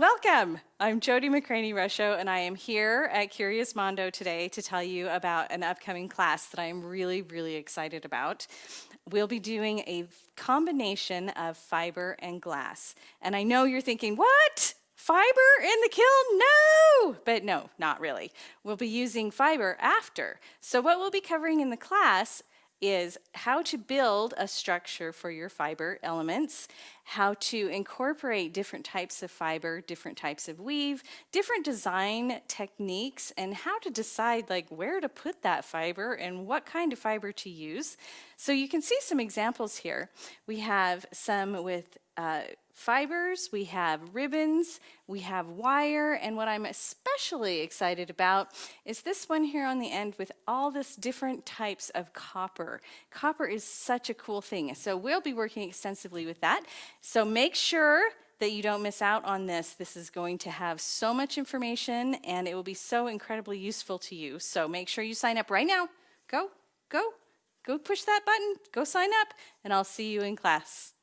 Welcome! I'm Jodi McCraney-Ruscio, and I am here at Curious Mondo today to tell you about an upcoming class that I am really excited about. We'll be doing a combination of fiber and glass. And I know you're thinking, what? Fiber in the kiln? No! But no, not really. We'll be using fiber after. So what we'll be covering in the class is how to build a structure for your fiber elements, how to incorporate different types of fiber, different types of weave, different design techniques, and how to decide like where to put that fiber and what kind of fiber to use. So you can see some examples here. We have some with fibers, we have ribbons, we have wire, and what I'm especially excited about is this one here on the end with all this different types of copper. Copper is such a cool thing, so we'll be working extensively with that. So make sure that you don't miss out on this. This is going to have so much information and it will be so incredibly useful to you. So make sure you sign up right now. Go push that button, go sign up, and I'll see you in class.